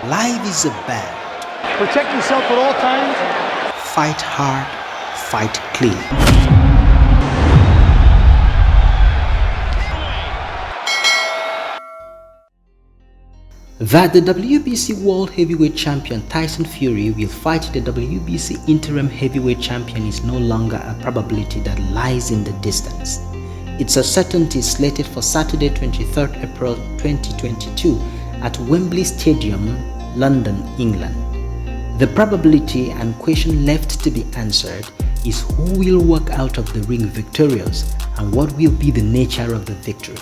Life is a battle. Protect yourself at all times. Fight hard, fight clean. That the WBC World Heavyweight Champion Tyson Fury will fight the WBC Interim Heavyweight Champion is no longer a probability that lies in the distance. It's a certainty slated for Saturday 23rd April 2022 at Wembley Stadium, London, England. The probability and question left to be answered is who will walk out of the ring victorious and what will be the nature of the victory.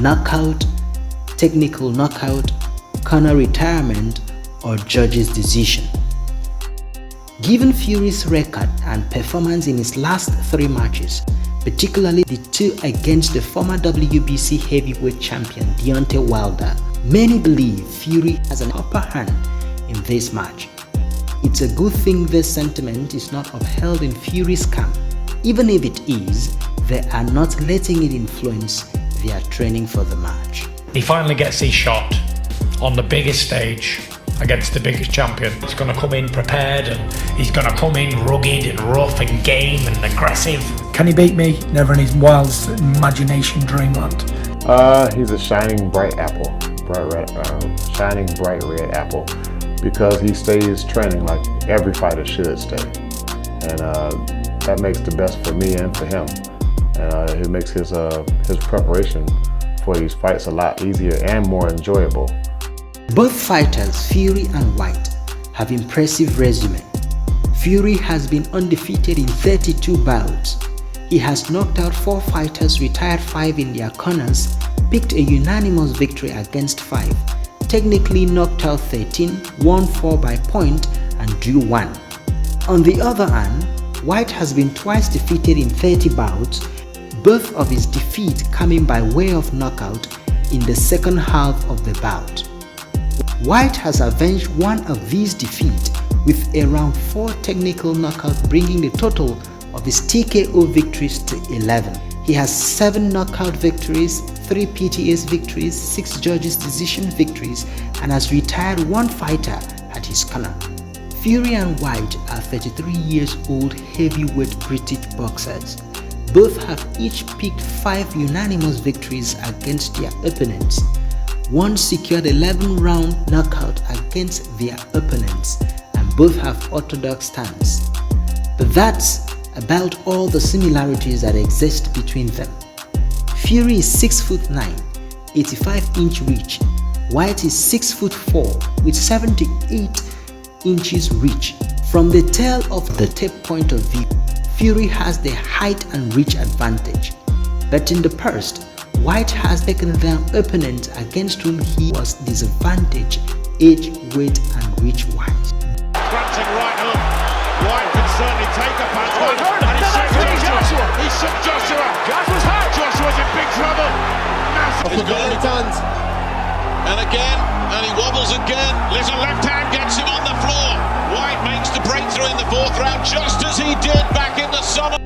Knockout, technical knockout, corner retirement, or judge's decision. Given Fury's record and performance in his last 3 matches, particularly the 2 against the former WBC heavyweight champion Deontay Wilder, many believe Fury has an upper hand in this match. It's a good thing this sentiment is not upheld in Fury's camp. Even if it is, they are not letting it influence their training for the match. He finally gets his shot on the biggest stage against the biggest champion. He's going to come in prepared and he's going to come in rugged and rough and game and aggressive. Can he beat me? Never in his wildest imagination dreamland. He's a shining bright apple, shining bright red apple, because he stays training like every fighter should stay, and that makes the best for me and for him, and it makes his preparation for these fights a lot easier and more enjoyable. Both fighters, Fury and Whyte, have impressive resume. Fury has been undefeated in 32 bouts. He has knocked out 4 fighters, retired 5 in their corners, picked a unanimous victory against 5, technically knocked out 13, won 4 by point, and drew 1. On the other hand, Whyte has been twice defeated in 30 bouts, both of his defeats coming by way of knockout in the second half of the bout. Whyte has avenged one of these defeats with around 4 technical knockouts, bringing the total of his TKO victories to 11. He has 7 knockout victories, 3 PTS victories, 6 judges' decision victories, and has retired 1 fighter at his corner. Fury and Whyte are 33 years old heavyweight British boxers. Both have each picked 5 unanimous victories against their opponents. One secured 11-round knockout against their opponents, and both have orthodox stance. But that's about all the similarities that exist between them. Fury is 6'9", 85-inch reach. Whyte is 6'4", with 78 inches reach. From the tail of the tape point of view, Fury has the height and reach advantage. But in the past, Whyte has taken down opponents against whom he was disadvantaged age, weight, and reach-wise. Crunching right hook. Whyte can certainly take a punch. He shook Joshua. Joshua's hurt. Joshua's in big trouble. He's got any tons. And again, and he wobbles again. Little left hand gets him on the floor. Whyte makes the breakthrough in the 4th round, just as he did back in the summer.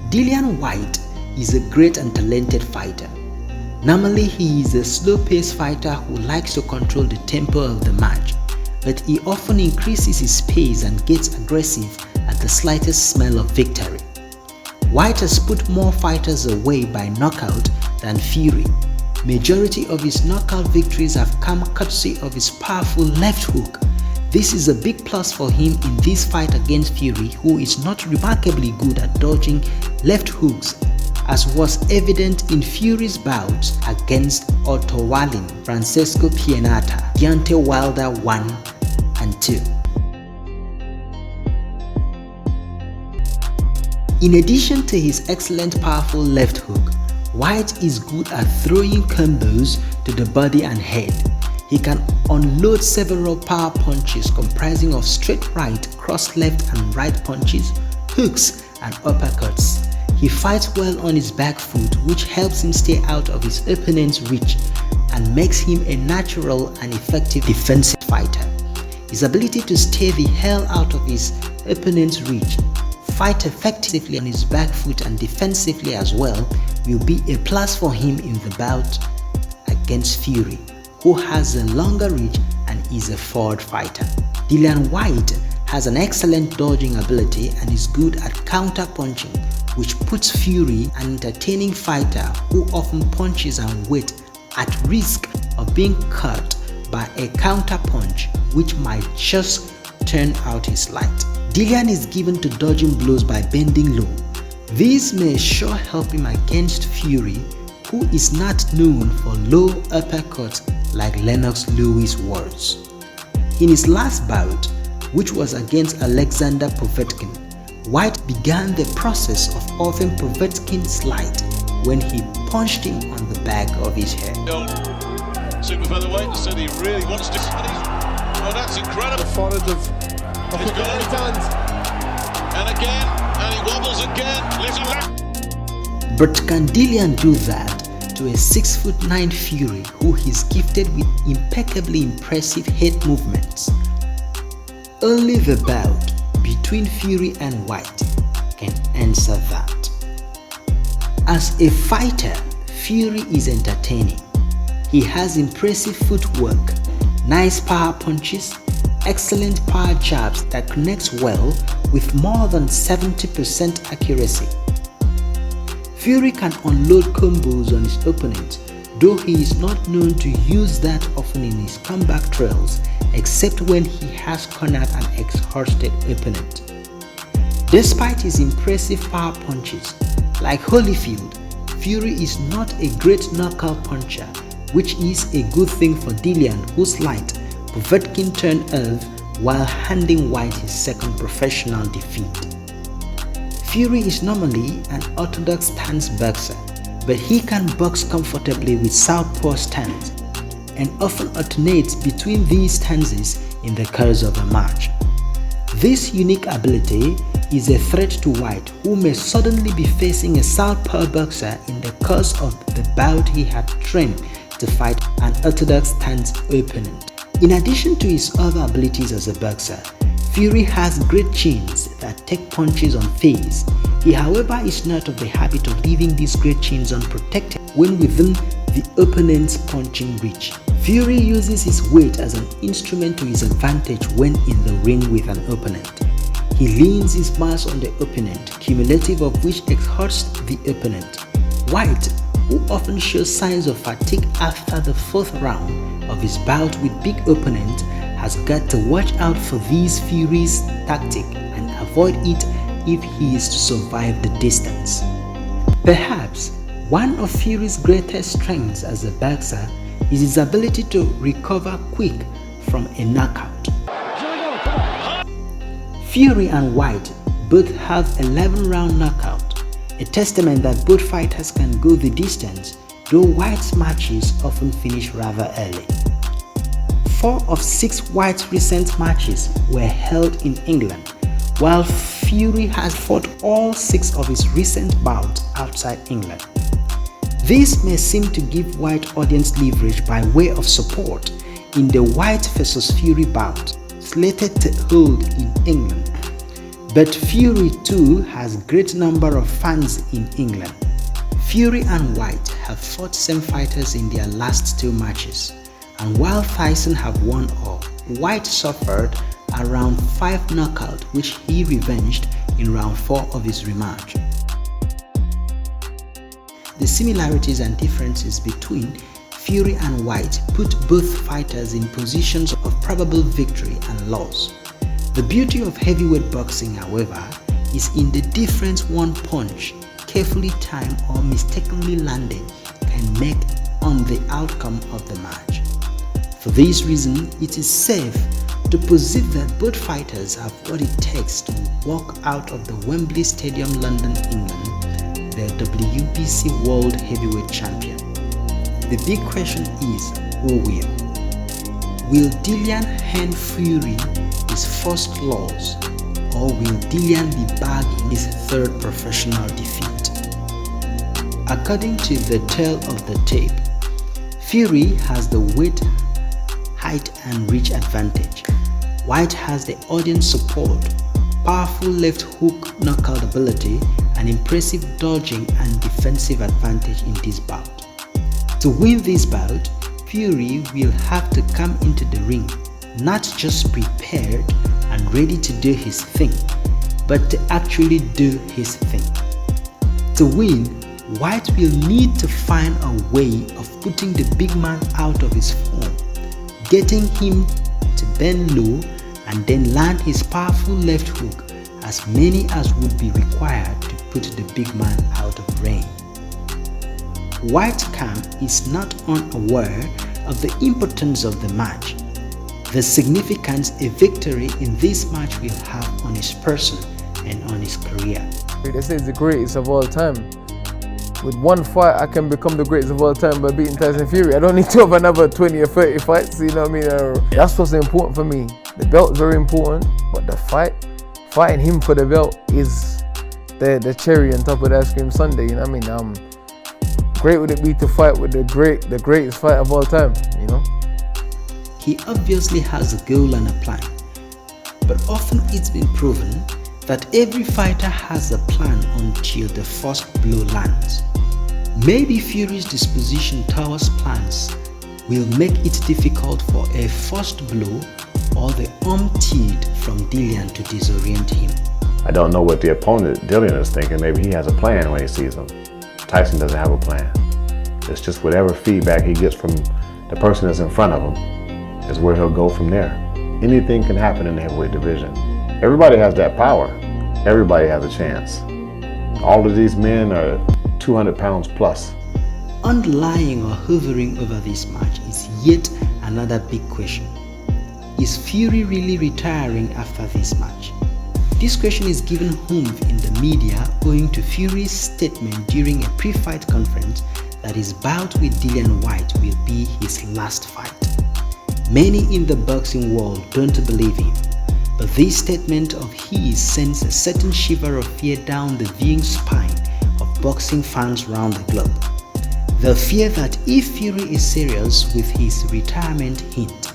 Dillian Whyte is a great and talented fighter. Normally he is a slow-paced fighter who likes to control the tempo of the match, but he often increases his pace and gets aggressive at the slightest smell of victory. Whyte has put more fighters away by knockout than Fury. Majority of his knockout victories have come courtesy of his powerful left hook. This is a big plus for him in this fight against Fury, who is not remarkably good at dodging left hooks, as was evident in Fury's bouts against Otto Wallin, Francesco Pianata, Deontay Wilder 1 and 2. In addition to his excellent powerful left hook, Whyte is good at throwing combos to the body and head. He can unload several power punches comprising of straight right, cross left and right punches, hooks and uppercuts. He fights well on his back foot, which helps him stay out of his opponent's reach and makes him a natural and effective defensive fighter. His ability to stay the hell out of his opponent's reach, fight effectively on his back foot and defensively as well, will be a plus for him in the bout against Fury, who has a longer reach and is a forward fighter. Dillian Whyte has an excellent dodging ability and is good at counter-punching, which puts Fury, an entertaining fighter who often punches and waits, at risk of being caught by a counter-punch which might just turn out his light. Dillian is given to dodging blows by bending low. This may sure help him against Fury, who is not known for low uppercuts like Lennox Lewis was. In his last bout, which was against Alexander Povetkin, Whyte began the process of offing Povetkin's light when he punched him on the back of his head. Super featherweight said he really wants to. Oh, that's incredible. Followed of He's got it. And again, and he wobbles again. Little left. But can Dillian do that to a 6'9" Fury who is gifted with impeccably impressive head movements? Only the bout between Fury and Whyte can answer that. As a fighter, Fury is entertaining. He has impressive footwork, nice power punches, excellent power jabs that connects well with more than 70% accuracy. Fury can unload combos on his opponent, though he is not known to use that often in his comeback trails, except when he has cornered an exhausted opponent. Despite his impressive power punches, like Holyfield, Fury is not a great knockout puncher, which is a good thing for Dillian, whose light Povetkin turned off while handing Whyte his second professional defeat. Fury is normally an orthodox stance boxer, but he can box comfortably with southpaw stance and often alternates between these stances in the course of a match. This unique ability is a threat to Whyte, who may suddenly be facing a southpaw boxer in the course of the bout he had trained to fight an orthodox stance opponent. In addition to his other abilities as a boxer, Fury has great chins that take punches on face. He, however, is not of the habit of leaving these great chins unprotected when within the opponent's punching reach. Fury uses his weight as an instrument to his advantage when in the ring with an opponent. He leans his mass on the opponent, cumulative of which exhausts the opponent. Whyte, who often shows signs of fatigue after the fourth round of his bout with big opponent, has got to watch out for these Fury's tactic and avoid it if he is to survive the distance. Perhaps one of Fury's greatest strengths as a boxer is his ability to recover quick from a knockout. Fury and Whyte both have 11-round knockout, a testament that both fighters can go the distance, though Whyte's matches often finish rather early. 4 of 6 Whyte's recent matches were held in England, while Fury has fought all 6 of his recent bouts outside England. This may seem to give Whyte audience leverage by way of support in the Whyte vs Fury bout slated to hold in England. But Fury too has great number of fans in England. Fury and Whyte have fought same fighters in their last 2 matches, and while Tyson have won all, Whyte suffered a round 5 knockout which he revenged in round 4 of his rematch. The similarities and differences between Fury and Whyte put both fighters in positions of probable victory and loss. The beauty of heavyweight boxing, however, is in the difference one punch, carefully timed or mistakenly landed, can make on the outcome of the match. For this reason, it is safe to posit that both fighters have what it takes to walk out of the Wembley Stadium, London, England, the WBC World Heavyweight Champion. The big question is, who will? Will Dillian hand Fury his first loss, or will Dillian be bagged in his 3rd professional defeat? According to the tale of the tape, Fury has the weight, height and reach advantage. Whyte has the audience support, powerful left hook knockout ability and impressive dodging and defensive advantage in this bout. To win this bout, Fury will have to come into the ring not just prepared and ready to do his thing, but to actually do his thing. To win, Whyte will need to find a way of putting the big man out of his form, getting him to bend low and then land his powerful left hook, as many as would be required to put the big man out of range. Whyte's camp is not unaware of the importance of the match, the significance a victory in this match will have on his person and on his career. They say it's the greatest of all time. With one fight, I can become the greatest of all time by beating Tyson Fury. I don't need to have another 20 or 30 fights, you know what I mean? That's what's important for me. The belt's very important, but the fighting him for the belt is the cherry on top of the ice cream sundae, you know what I mean? Great would it be to fight with the greatest fight of all time, you know? He obviously has a goal and a plan, but often it's been proven that every fighter has a plan until the first blow lands. Maybe Fury's disposition towards plans will make it difficult for a first blow or the umpteed from Dillian to disorient him. I don't know what the opponent, Dillian, is thinking. Maybe he has a plan when he sees him. Tyson doesn't have a plan. It's just whatever feedback he gets from the person that's in front of him is where he'll go from there. Anything can happen in the heavyweight division. Everybody has that power. Everybody has a chance. All of these men are 200 pounds plus. Underlying or hovering over this match is yet another big question. Is Fury really retiring after this match? This question is given oomph in the media owing to Fury's statement during a pre-fight conference that his bout with Dillian Whyte will be his last fight. Many in the boxing world don't believe him, but this statement of his sends a certain shiver of fear down the viewing spine of boxing fans around the globe. The fear that if Fury is serious with his retirement hint,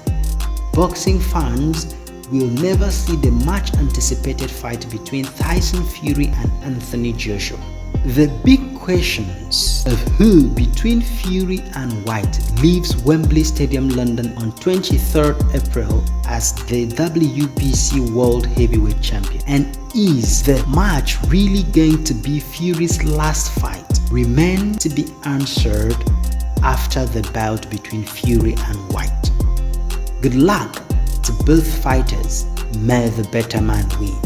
boxing fans will never see the much anticipated fight between Tyson Fury and Anthony Joshua. The big questions of who between Fury and Whyte leaves Wembley Stadium, London on 23rd April as the WBC World Heavyweight Champion, and is the match really going to be Fury's last fight, remain to be answered after the bout between Fury and Whyte. Good luck to both fighters. May the better man win.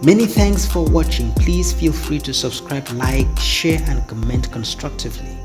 Many thanks for watching. Please feel free to subscribe, like, share and comment constructively.